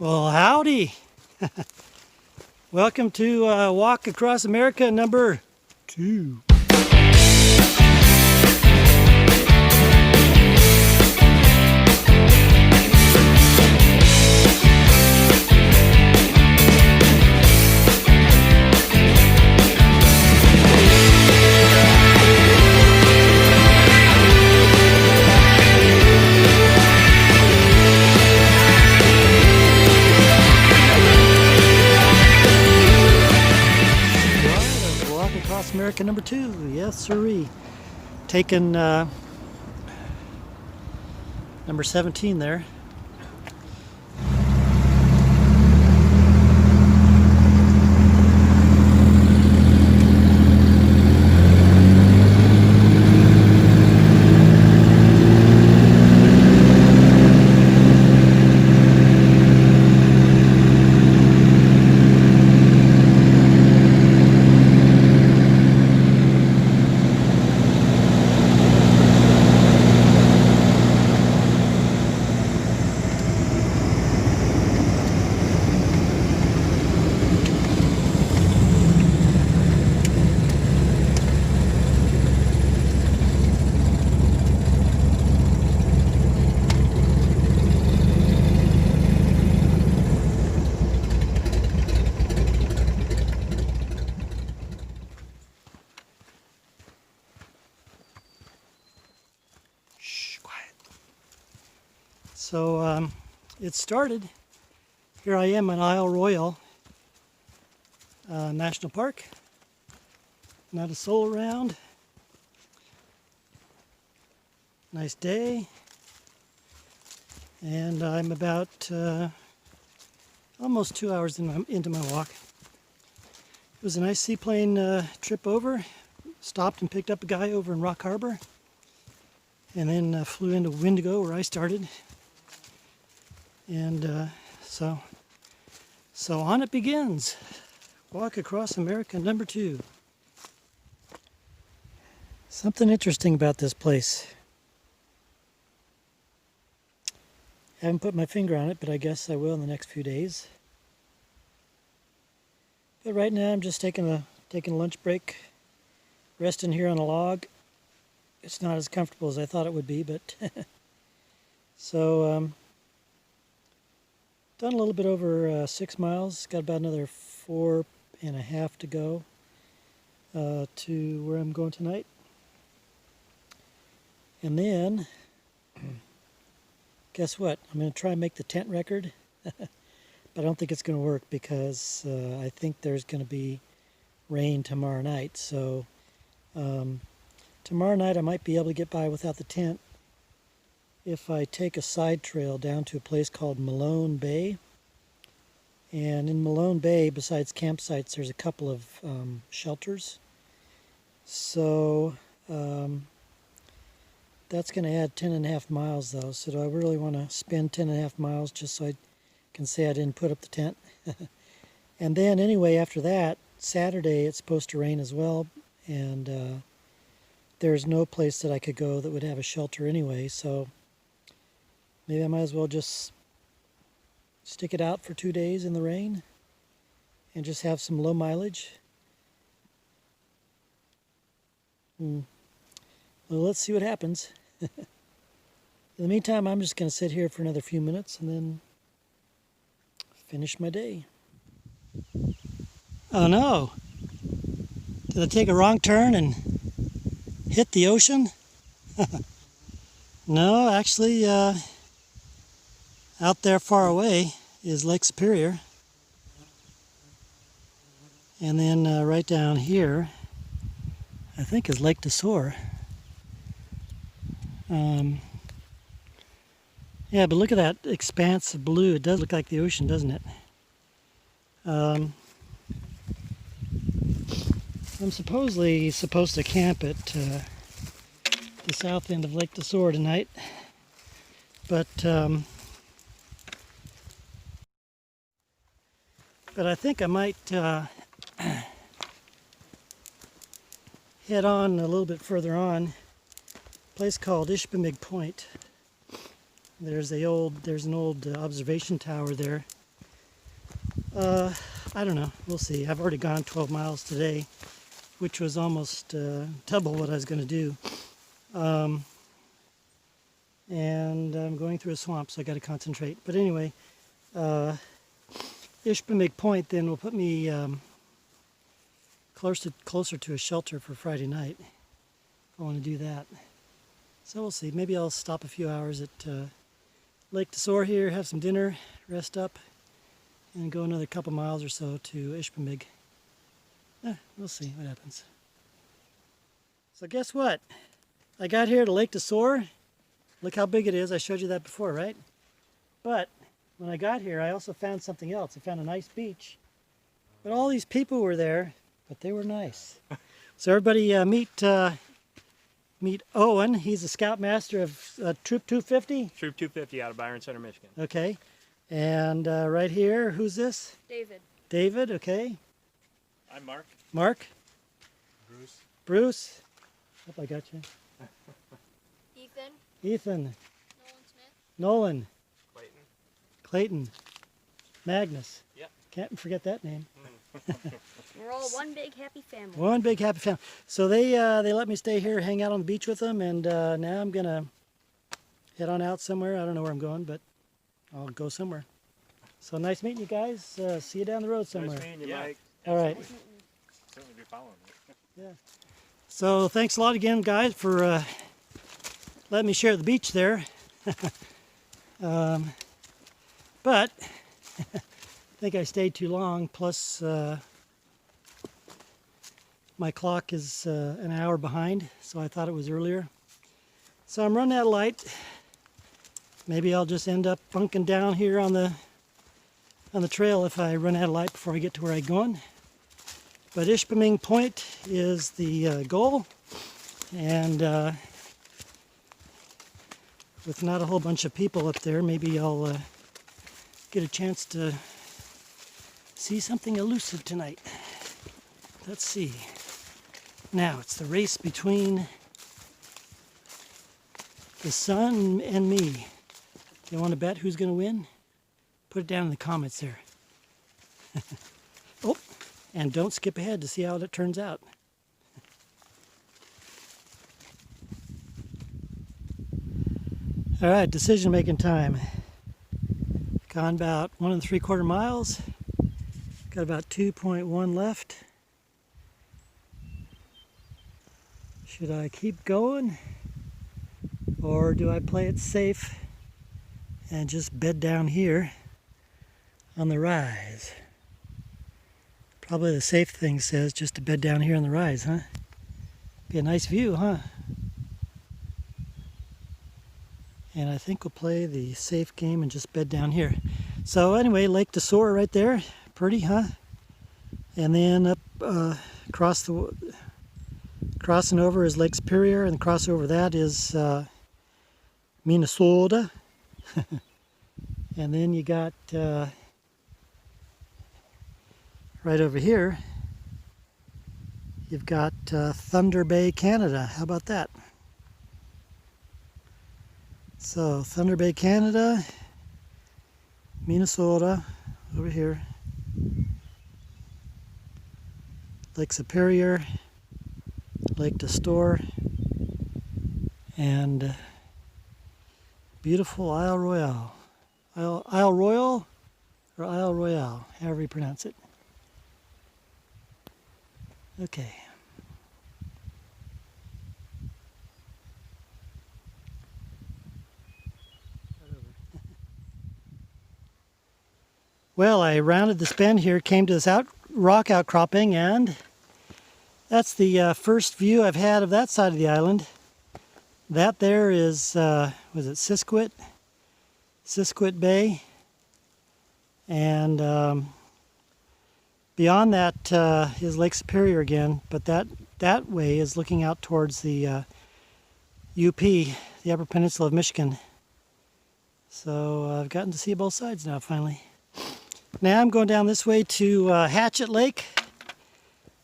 Well, howdy. Welcome to Walk Across America number 2. America number 2, yes sirree. Taking number 17 there. So it started. Here I am in Isle Royale National Park. Not a soul around. Nice day. And I'm about almost 2 hours into my walk. It was a nice seaplane trip over. Stopped and picked up a guy over in Rock Harbor. And then flew into Wendigo where I started. And so on it begins. Walk Across America number 2. Something interesting about this place. I haven't put my finger on it, but I guess I will in the next few days. But right now I'm just taking a lunch break, resting here on a log. It's not as comfortable as I thought it would be, but so done a little bit over 6 miles. Got about another 4.5 to go to where I'm going tonight. And then, guess what? I'm going to try and make the tent record. But I don't think it's going to work because I think there's going to be rain tomorrow night. So tomorrow night I might be able to get by without the tent if I take a side trail down to a place called Malone Bay. And in Malone Bay, besides campsites, there's a couple of shelters. So that's going to add 10.5 miles though. So do I really want to spend 10.5 miles just so I can say I didn't put up the tent? And then anyway, after that, Saturday it's supposed to rain as well. And there's no place that I could go that would have a shelter anyway. So maybe I might as well just stick it out for 2 days in the rain and just have some low mileage. Well, let's see what happens. In the meantime, I'm just going to sit here for another few minutes and then finish my day. Oh no! Did I take a wrong turn and hit the ocean? No, actually, out there far away is Lake Superior. And then right down here, I think is Lake DeSoar. Yeah, but look at that expanse of blue. It does look like the ocean, doesn't it? I'm supposedly supposed to camp at the south end of Lake DeSoar tonight. But I think I might head on a little bit further on. A place called Ishpeming Point. There's an old observation tower there I don't know. We'll see. I've already gone 12 miles today, which was almost double what I was going to do. And I'm going through a swamp, so I got to concentrate. But anyway, Ishpeming Point then will put me closer to a shelter for Friday night. I want to do that. So we'll see. Maybe I'll stop a few hours at Lake Tesoro here, have some dinner, rest up, and go another couple miles or so to Ishpeming. We'll see what happens. So guess what? I got here to Lake Tesoro. Look how big it is. I showed you that before, right? But when I got here, I also found something else. I found a nice beach. But all these people were there, but they were nice. So everybody meet Owen. He's a scoutmaster of Troop 250. Troop 250 out of Byron Center, Michigan. Okay. And right here, who's this? David. David, okay. I'm Mark. Mark? Bruce. Bruce? Hope I got you. Ethan. Ethan. Nolan Smith. Nolan. Clayton. Clayton. Magnus. Yep. Can't forget that name. We're all one big happy family. One big happy family. So they let me stay here, hang out on the beach with them, and now I'm gonna head on out somewhere. I don't know where I'm going, but I'll go somewhere. So nice meeting you guys. See you down the road somewhere. Nice meeting you, Mike. All right. Certainly be following you. Yeah. So thanks a lot again, guys, for letting me share the beach there. But I think I stayed too long. Plus, my clock is an hour behind, so I thought it was earlier. So I'm running out of light. Maybe I'll just end up bunking down here on the trail if I run out of light before I get to where I'm going. But Ishpeming Point is the goal, and with not a whole bunch of people up there, maybe I'll get a chance to see something elusive tonight. Let's see. Now it's the race between the sun and me. You want to bet who's going to win? Put it down in the comments there. Oh, and don't skip ahead to see how it turns out. All right, decision making time. Gone about 1 3/4 miles. Got about 2.1 left. Should I keep going, or do I play it safe and just bed down here on the rise? Probably the safe thing says just to bed down here on the rise, huh? Be a nice view, huh? And I think we'll play the safe game and just bed down here. So anyway, Lake Tesoro right there. Pretty, huh? And then up crossing over is Lake Superior, and cross over that is Minnesota. And then you got right over here, you've got Thunder Bay, Canada. How about that? So Thunder Bay, Canada, Minnesota, over here, Lake Superior, Lake Tesoro, and beautiful Isle Royale. Isle Royale or Isle Royale, however you pronounce it. Okay. Well, I rounded this bend here, came to this rock outcropping, and that's the first view I've had of that side of the island. That there is, was it Siskiwit? Siskiwit Bay. And beyond that is Lake Superior again, but that way is looking out towards the UP, the Upper Peninsula of Michigan. So I've gotten to see both sides now, finally. Now I'm going down this way to Hatchet Lake,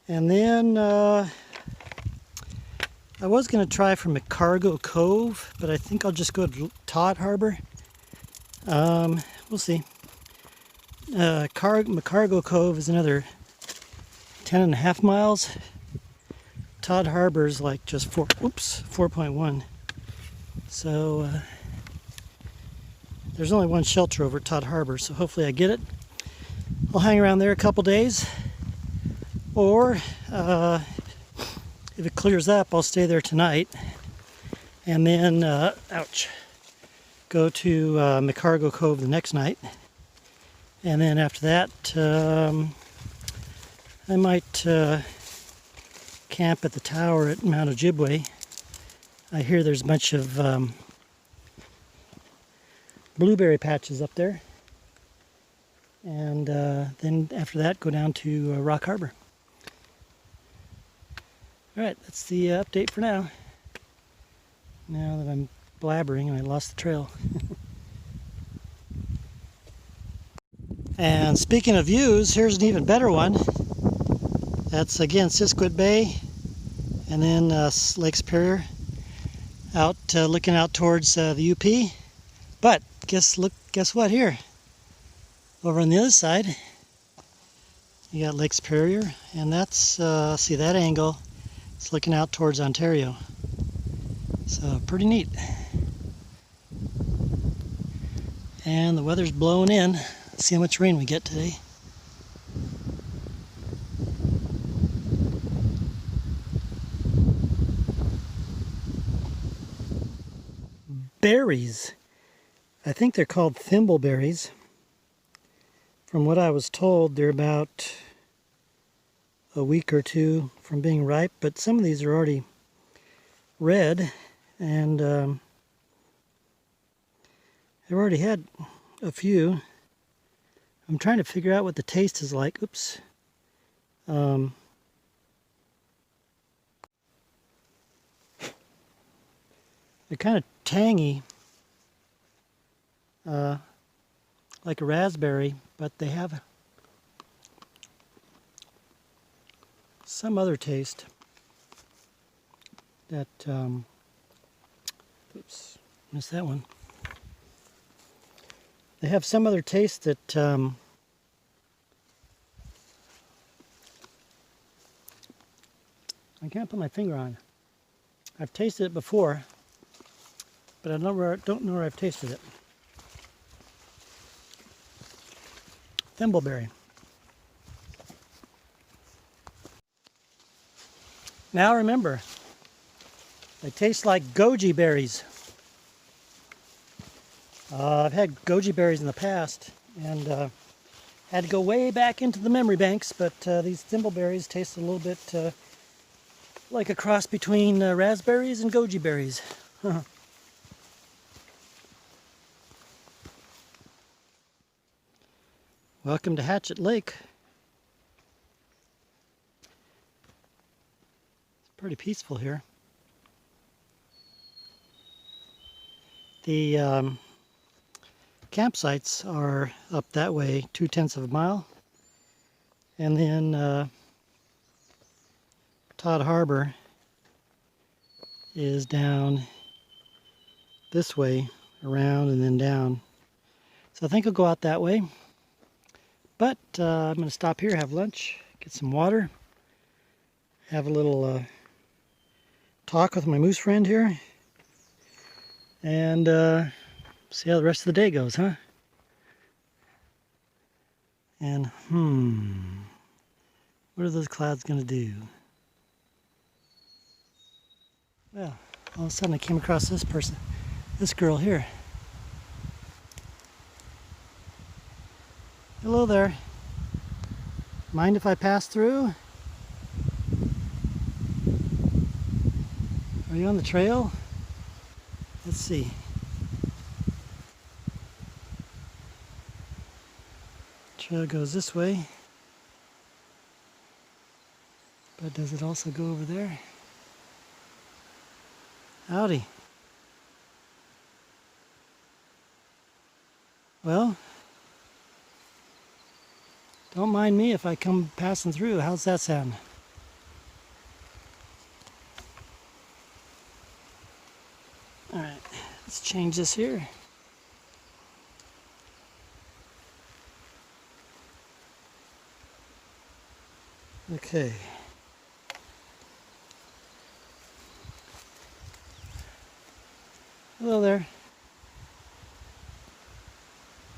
and then I was going to try for Macargo Cove, but I think I'll just go to Todd Harbor. We'll see. Macargo Cove is another 10.5 miles. Todd Harbor is like just 4.1. So there's only one shelter over at Todd Harbor, so hopefully I get it. I'll hang around there a couple days, or if it clears up, I'll stay there tonight, and then go to Macargo Cove the next night, and then after that I might camp at the tower at Mount Ojibwe. I hear there's a bunch of blueberry patches up there, and then after that go down to Rock Harbor. Alright, that's the update for now. Now that I'm blabbering and I lost the trail. And speaking of views, here's an even better one. That's again Siskiwit Bay, and then Lake Superior, out looking out towards the UP. But guess what here? Over on the other side, you got Lake Superior, and that's see that angle? It's looking out towards Ontario. So pretty neat. And the weather's blowing in. Let's see how much rain we get today. Berries. I think they're called thimbleberries. From what I was told, they're about a week or two from being ripe, but some of these are already red, and I've already had a few. I'm trying to figure out what the taste is like. Oops. They're kind of tangy, like a raspberry, but they have some other taste that, oops, missed that one. They have some other taste that I can't put my finger on. I've tasted it before, but I don't know where I've tasted it. Thimbleberry. Now remember, they taste like goji berries. I've had goji berries in the past, and had to go way back into the memory banks, but these thimbleberries taste a little bit like a cross between raspberries and goji berries. Welcome to Hatchet Lake. It's pretty peaceful here. The campsites are up that way 0.2 of a mile, and then Todd Harbor is down this way, around and then down. So I think I'll go out that way. But I'm going to stop here, have lunch, get some water, have a little talk with my moose friend here, and see how the rest of the day goes, huh? And what are those clouds going to do? Well, all of a sudden I came across this girl here. Hello there. Mind if I pass through? Are you on the trail? Let's see. Trail goes this way. But does it also go over there? Howdy. Well, don't mind me if I come passing through. How's that sound? Alright, let's change this here. Okay. Hello there.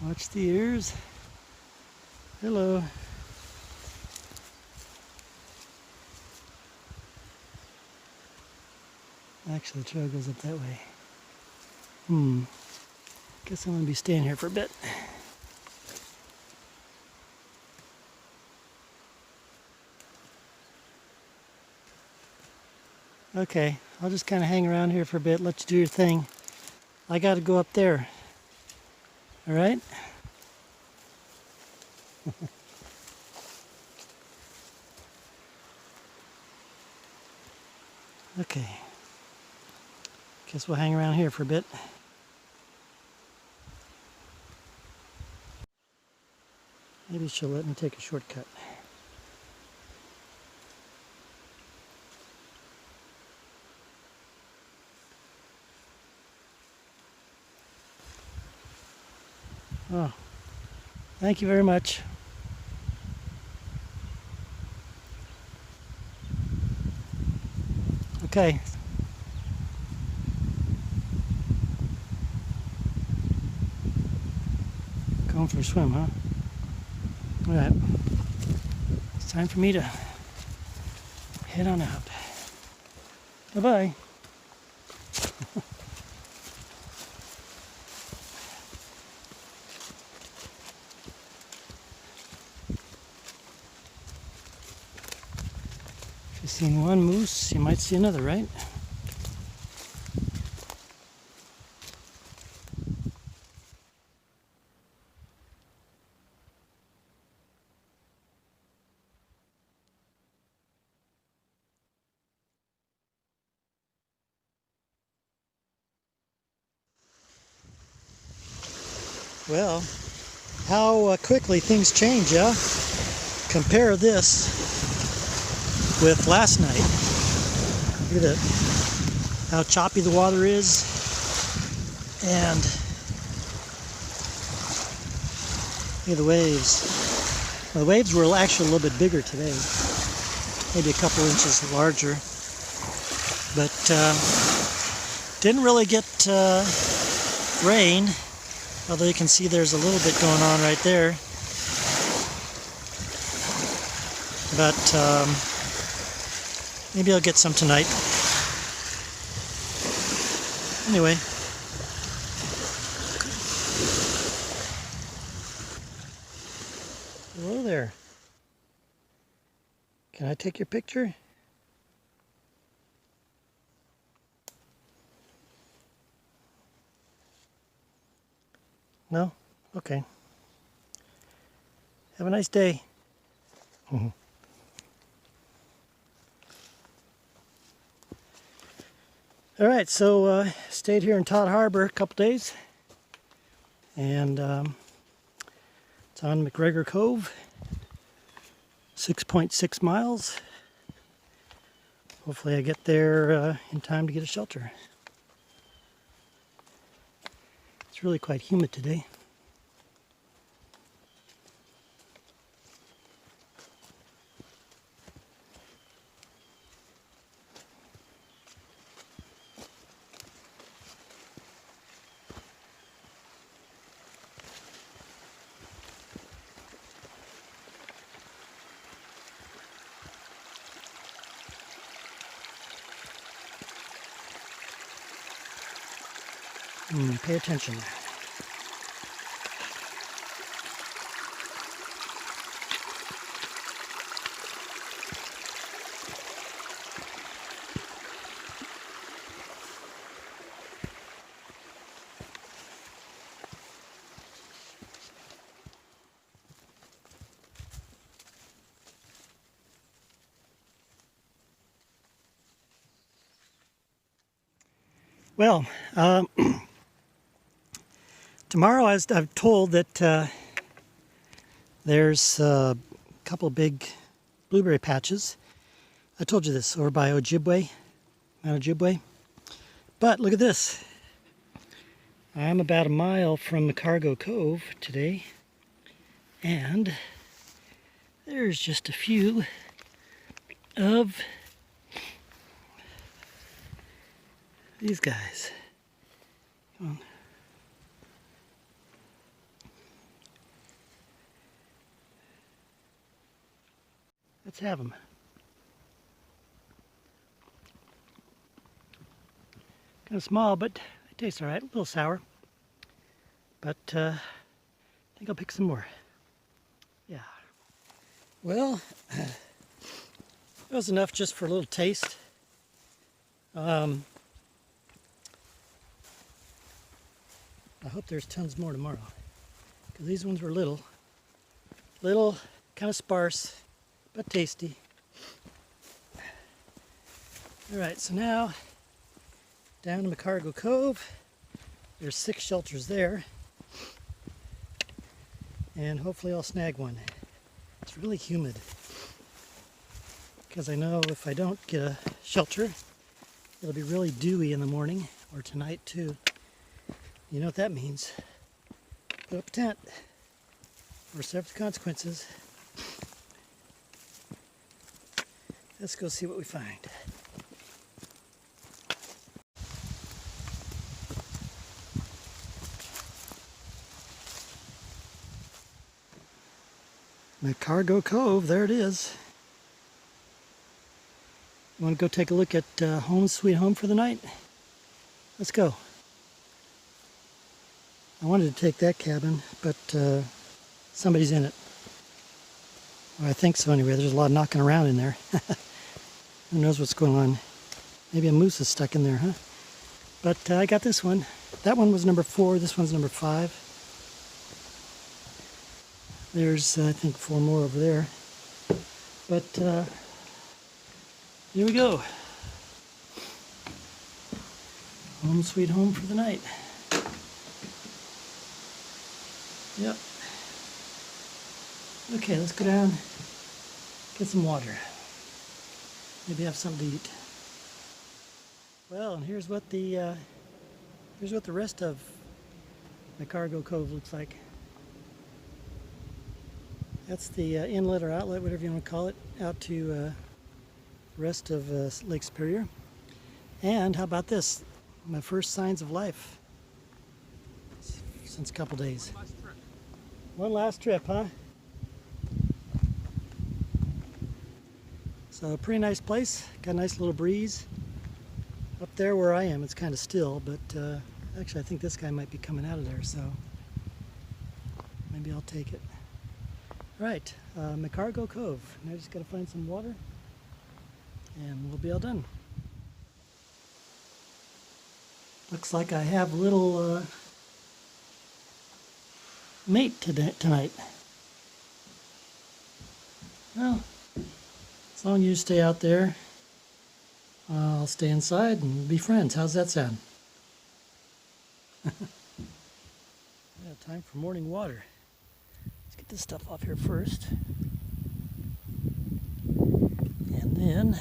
Watch the ears. Hello. Actually, the trail goes up that way. Guess I'm going to be staying here for a bit. Okay, I'll just kind of hang around here for a bit, let you do your thing. I got to go up there. All right? Okay. Guess we'll hang around here for a bit. Maybe she'll let me take a shortcut. Oh, thank you very much. Okay. Going for a swim, huh? All right. It's time for me to head on out. Bye-bye. If you've seen one moose, you might see another, right? Well, how quickly things change, yeah? Compare this with last night. Look at that. How choppy the water is. And look at the waves. Well, the waves were actually a little bit bigger today. Maybe a couple inches larger. But didn't really get rain. Although you can see there's a little bit going on right there. But maybe I'll get some tonight. Anyway. Hello there. Can I take your picture? No? Okay. Have a nice day. All right, so stayed here in Todd Harbor a couple days. And it's on Macargo Cove. 6.6 miles. Hopefully I get there in time to get a shelter. It's really quite humid today. Pay attention. Well, tomorrow I've told that there's a couple of big blueberry patches. I told you this over by Ojibwe, Mount Ojibwe. But look at this. I'm about a mile from Macargo Cove today, and there's just a few of these guys. Come on. Let's have them. Kind of small, but they taste all right. A little sour. But I think I'll pick some more. Yeah. Well, that was enough just for a little taste. I hope there's tons more tomorrow. Because these ones were little, kind of sparse, but tasty. Alright, so now down to Macargo Cove. There's 6 shelters there. And hopefully I'll snag one. It's really humid. Because I know if I don't get a shelter, it'll be really dewy in the morning, or tonight too. You know what that means. Put up a tent, or suffer the consequences. Let's go see what we find. Macargo Cove, there it is. You want to go take a look at Home Sweet Home for the night? Let's go. I wanted to take that cabin, but somebody's in it. Well, I think so anyway. There's a lot of knocking around in there. Who knows what's going on? Maybe a moose is stuck in there, huh? But I got this one. That one was number 4. This one's number 5. There's, I think, 4 more over there. But here we go. Home sweet home for the night. Yep. Okay, let's go down, get some water. Maybe have something to eat. Well, and here's what the rest of Macargo Cove looks like. That's the inlet or outlet, whatever you want to call it, out to the rest of Lake Superior. And how about this? My first signs of life since a couple days. One last trip, huh? So, pretty nice place. Got a nice little breeze. Up there where I am, it's kind of still, but actually I think this guy might be coming out of there, so maybe I'll take it. Right, Macargo Cove. Now I just got to find some water, and we'll be all done. Looks like I have a little mate tonight. Well, as long as you stay out there, I'll stay inside and be friends. How's that sound? Yeah, time for morning water. Let's get this stuff off here first. And then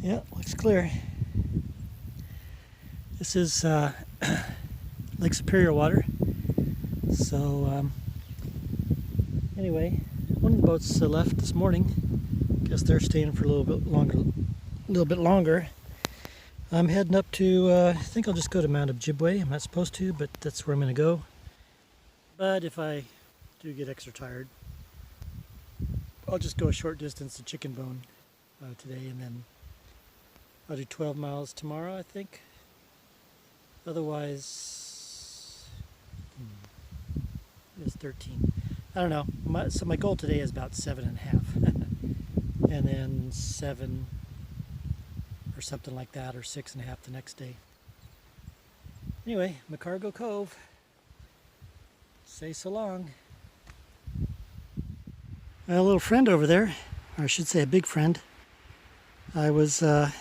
yeah, looks clear. This is Lake Superior water. So anyway, one of the boats left this morning. Guess they're staying for a little bit longer. I'm heading up to, I think I'll just go to Mount Ojibwe. I'm not supposed to, but that's where I'm going to go. But if I do get extra tired, I'll just go a short distance to Chicken Bone today, and then I'll do 12 miles tomorrow, I think. Otherwise, it's 13. I don't know. So my goal today is about 7.5. And then 7 or something like that, or 6.5 the next day. Anyway, Macargo Cove. Say so long. A little friend over there, or I should say a big friend. I was, that's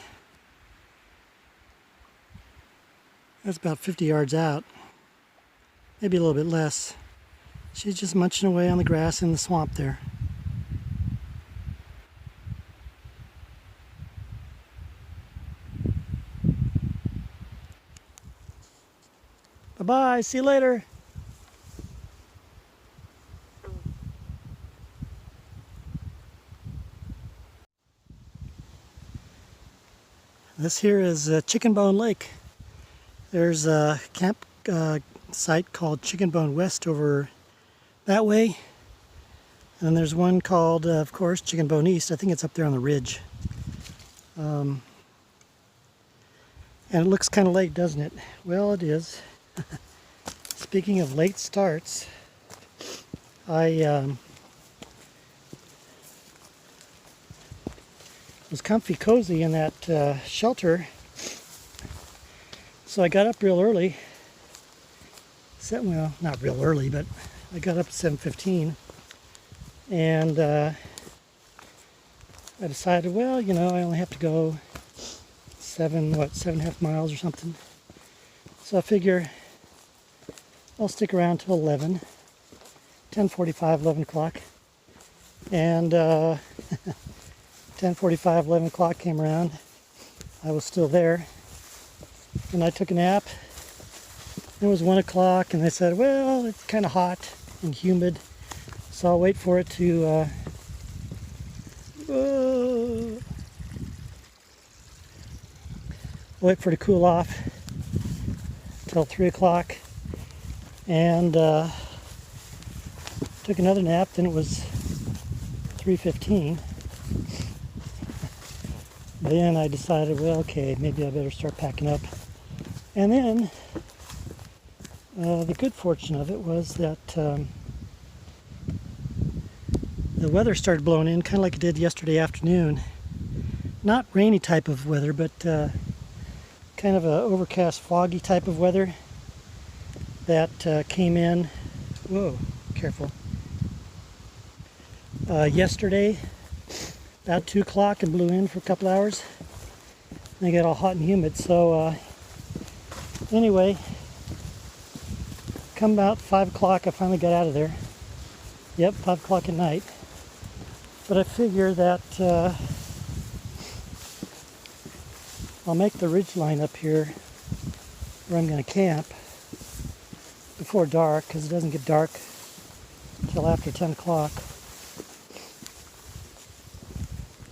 about 50 yards out, maybe a little bit less. She's just munching away on the grass in the swamp there. Bye-bye. See you later. This here is Chicken Bone Lake. There's a camp site called Chicken Bone West over that way. And there's one called, of course, Chicken Bone East. I think it's up there on the ridge. And it looks kind of late, doesn't it? Well, it is. Speaking of late starts, I was comfy cozy in that shelter, so I got up real early. Well, not real early, but I got up at 7:15, and I decided, well, you know, I only have to go 7.5 miles or something. So I figure I'll stick around till 11, 10:45, 11 o'clock, and 10:45, 11 o'clock came around. I was still there, and I took a nap. It was 1 o'clock, and I said, well, it's kind of hot and humid, so I'll wait for it to cool off till 3 o'clock, and took another nap. Then it was 3:15. Then I decided, well, okay, maybe I better start packing up. And then the good fortune of it was that the weather started blowing in, kind of like it did yesterday afternoon. Not rainy type of weather, but kind of a overcast, foggy type of weather that came in. Whoa, careful. Yesterday, about 2 o'clock, and blew in for a couple hours. And it got all hot and humid. So anyway, come about 5 o'clock, I finally got out of there. Yep, 5 o'clock at night. But I figure that I'll make the ridge line up here where I'm going to camp before dark, because it doesn't get dark until after 10 o'clock.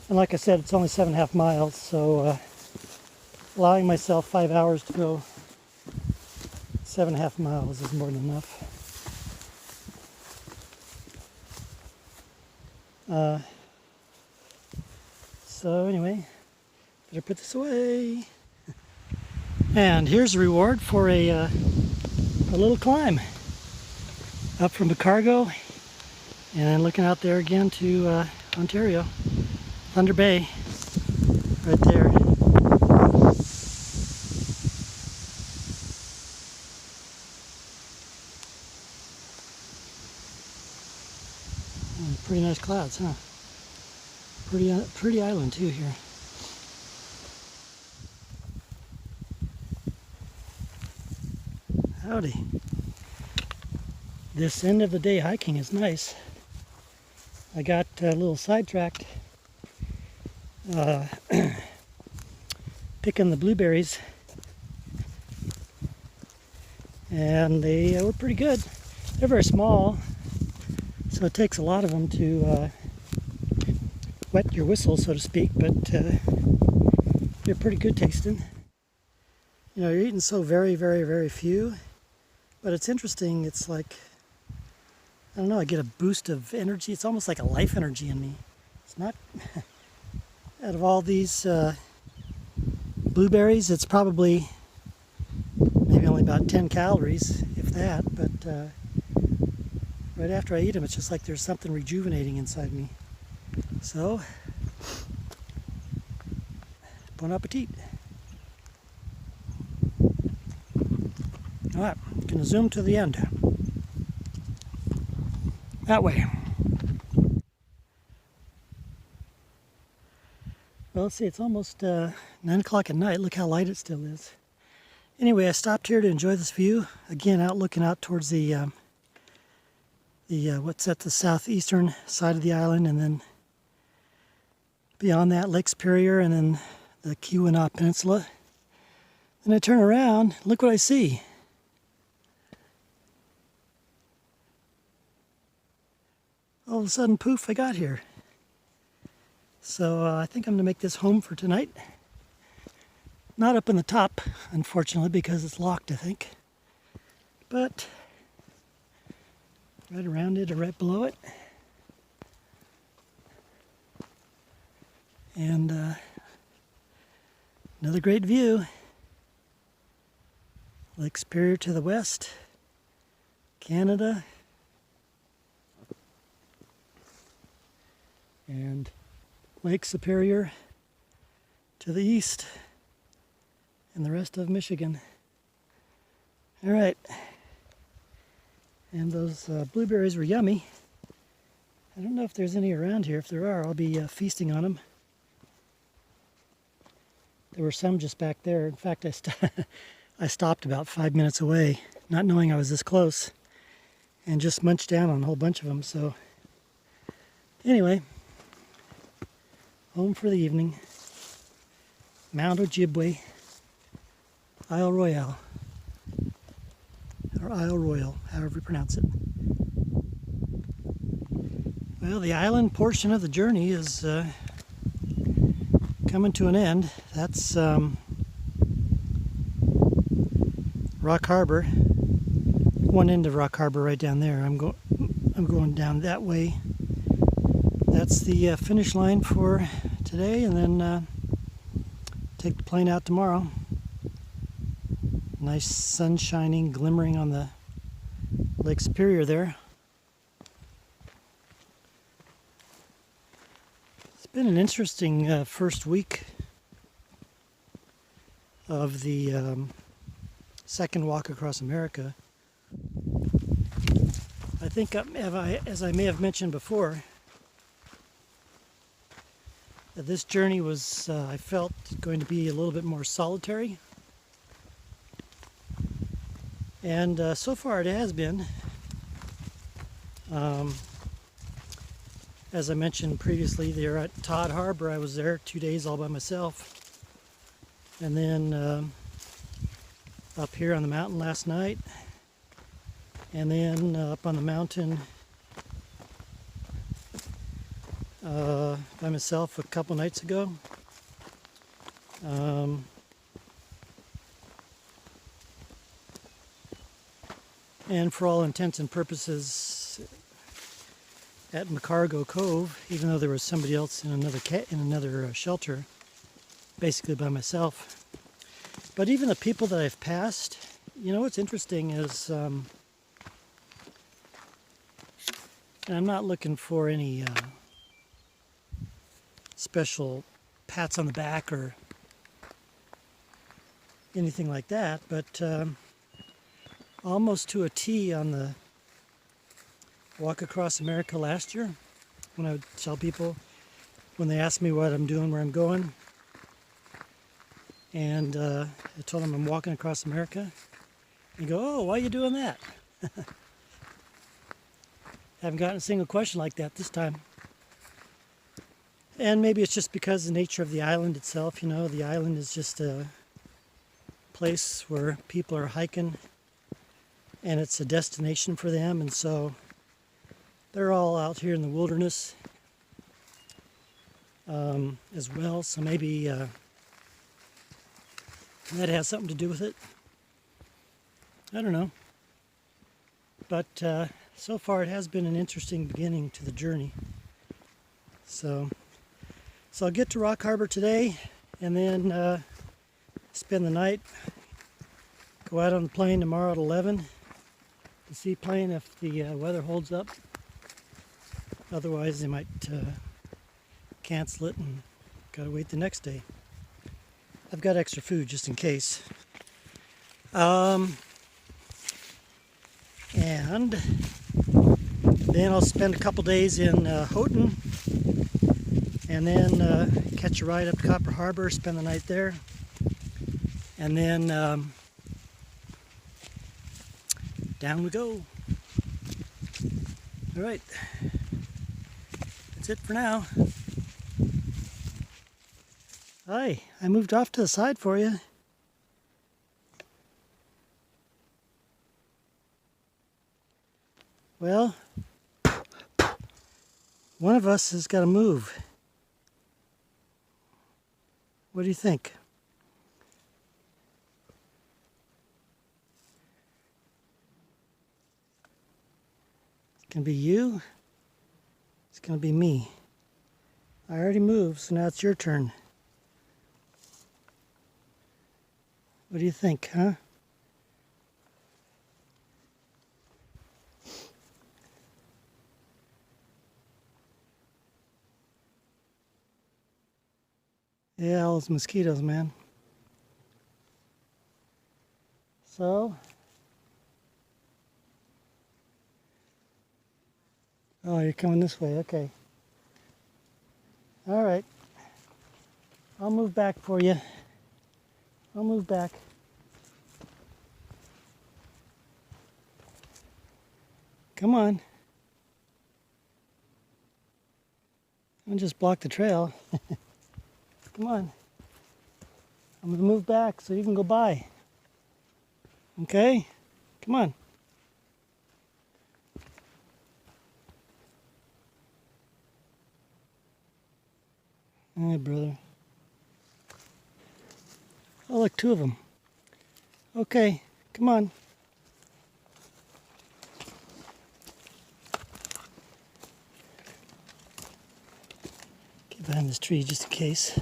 And like I said, it's only 7.5 miles, so allowing myself 5 hours to go 7.5 miles is more than enough. So anyway, better put this away. And here's the reward for a little climb up from Macargo and looking out there again to Ontario. Thunder Bay, right there. Pretty nice clouds, huh? Pretty island too here. Howdy. This end of the day hiking is nice. I got a little sidetracked picking the blueberries, and they were pretty good. They're very small, so it takes a lot of them to wet your whistle, so to speak, but they're pretty good tasting. You know, you're eating so very, very, very few, but it's interesting. It's like, I don't know, I get a boost of energy. It's almost like a life energy in me. It's not... Out of all these blueberries, it's probably maybe only about 10 calories, if that, but right after I eat them, it's just like there's something rejuvenating inside me. So, bon appetit. All right, I'm going to zoom to the end. That way. Well, let's see, it's almost 9 o'clock at night. Look how light it still is. Anyway, I stopped here to enjoy this view. Again, looking out towards the what's at the southeastern side of the island, and then beyond that, Lake Superior, and then the Keweenaw Peninsula. Then I turn around, look what I see. all of a sudden, poof, I got here. So I think I'm going to make this home for tonight. Not up in the top, unfortunately, because it's locked, I think. But right around it or right below it. And another great view. Lake Superior to the west, Canada, and Lake Superior to the east, and the rest of Michigan. All right, and those blueberries were yummy. I don't know if there's any around here. If there are, I'll be feasting on them. There were some just back there. In fact, I stopped about 5 minutes away, not knowing I was this close, and just munched down on a whole bunch of them. So anyway, home for the evening. Mount Ojibwe, Isle Royale, or Isle Royale, however you pronounce it. Well, the island portion of the journey is coming to an end. That's Rock Harbor. One end of Rock Harbor right down there. I'm going down that way. That's the finish line for today, and then take the plane out tomorrow. Nice sun shining, glimmering on the Lake Superior there. It's been an interesting first week of the second walk across America. I think, as I may have mentioned before, that this journey was, I felt, going to be a little bit more solitary. And so far it has been. As I mentioned previously, there at Todd Harbor, I was there 2 days all by myself. And then up here on the mountain last night. And then up on the mountain by myself a couple nights ago. And for all intents and purposes, at Macargo Cove, even though there was somebody else in another shelter, basically by myself. But even the people that I've passed, you know what's interesting is, and I'm not looking for any special pats on the back or anything like that, but almost to a T on the walk across America last year, when I would tell people, when they asked me what I'm doing, where I'm going, and I told them I'm walking across America, and go, oh, why are you doing that? Haven't gotten a single question like that this time. And maybe it's just because of the nature of the island itself. You know, the island is just a place where people are hiking, and it's a destination for them, and so they're all out here in the wilderness as well. So maybe that has something to do with it. I don't know. But so far it has been an interesting beginning to the journey. So I'll get to Rock Harbor today, and then spend the night. Go out on the plane tomorrow at 11 to seaplane if the weather holds up. Otherwise, they might cancel it and gotta wait the next day. I've got extra food just in case. And then I'll spend a couple days in Houghton, and then catch a ride up to Copper Harbor, spend the night there, and then down we go. All right, that's it for now. Hi, I moved off to the side for you. Well, One of us has got to move. What do you think? It's going to be you. It's going to be me. I already moved, so now it's your turn. What do you think, huh? Yeah, all those mosquitoes, man. So, oh, you're coming this way, okay. All right. I'll move back for you. I'll move back. Come on. I'll just block the trail. Come on. I'm going to move back so you can go by. Okay? Come on. All right, brother. Oh, look, two of them. Okay, come on. Get behind this tree just in case.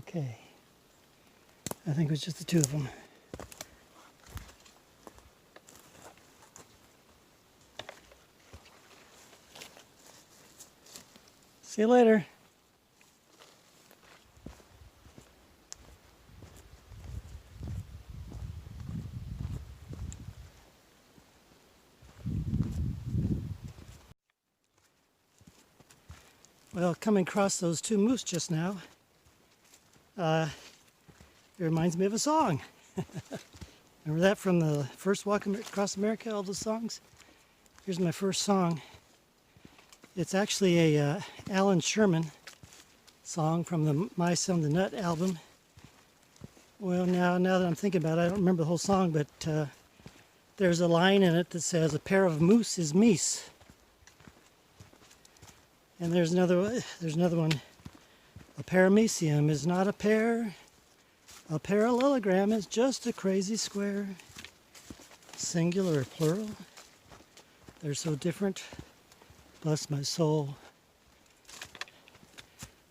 Okay. I think it was just the two of them. See you later. Well, coming across those two moose just now, it reminds me of a song. Remember that from the first Walk Across America, all those songs? Here's my first song. It's actually a Alan Sherman song from the My Son the Nut album. Well, now that I'm thinking about it, I don't remember the whole song, but there's a line in it that says, "A pair of moose is meese." And there's another one. "A paramecium is not a pair. A parallelogram is just a crazy square." Singular or plural? They're so different. Bless my soul.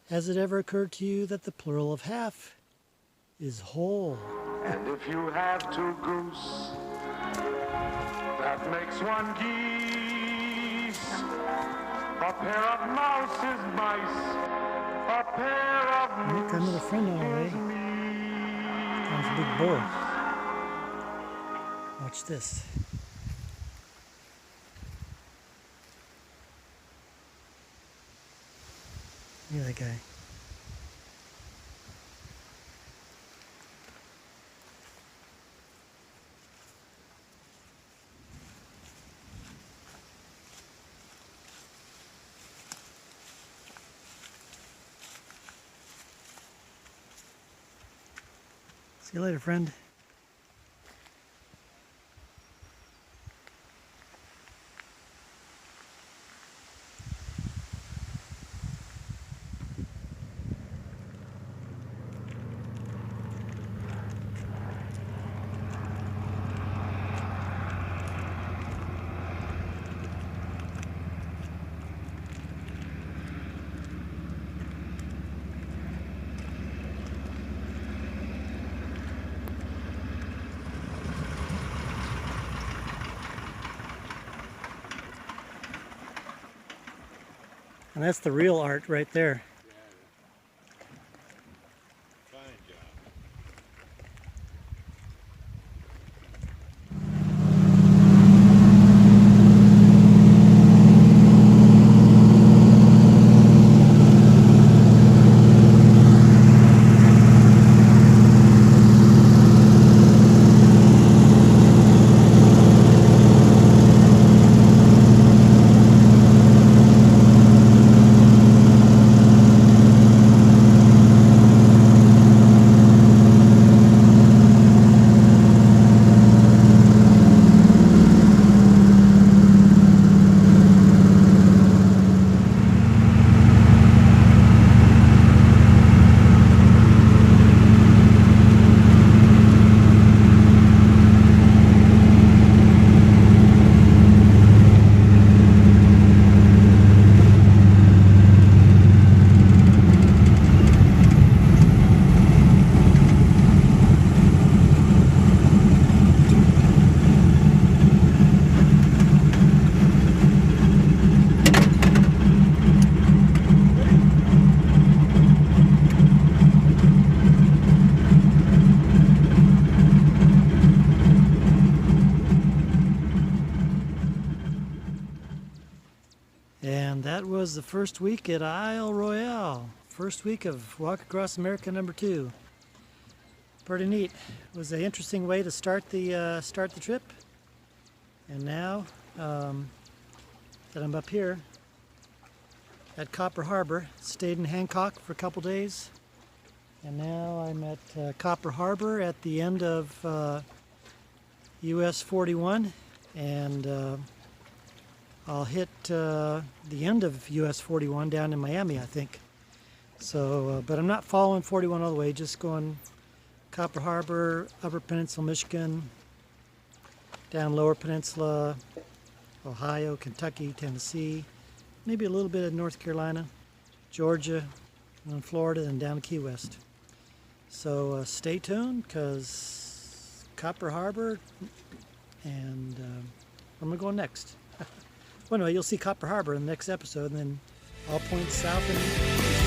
Has it ever occurred to you that the plural of half is whole? And if you have two goose, that makes one geese. A pair of mouse is mice. A pair of Look, got another friend on the way. That's a big bull. Watch this. Look at that guy. See you later, friend. And that's the real art right there. Fine job. And that was the first week at Isle Royale. First week of Walk Across America #2. Pretty neat. It was an interesting way to start the trip. And now that I'm up here at Copper Harbor, stayed in Hancock for a couple days, and now I'm at Copper Harbor at the end of US 41, and I'll hit the end of US 41 down in Miami, I think. So, but I'm not following 41 all the way, just going Copper Harbor, Upper Peninsula, Michigan, down Lower Peninsula, Ohio, Kentucky, Tennessee, maybe a little bit of North Carolina, Georgia, and Florida, and down to Key West. So stay tuned, because Copper Harbor, and where am I going next? Well, anyway, you'll see Copper Harbor in the next episode, and then I'll point south and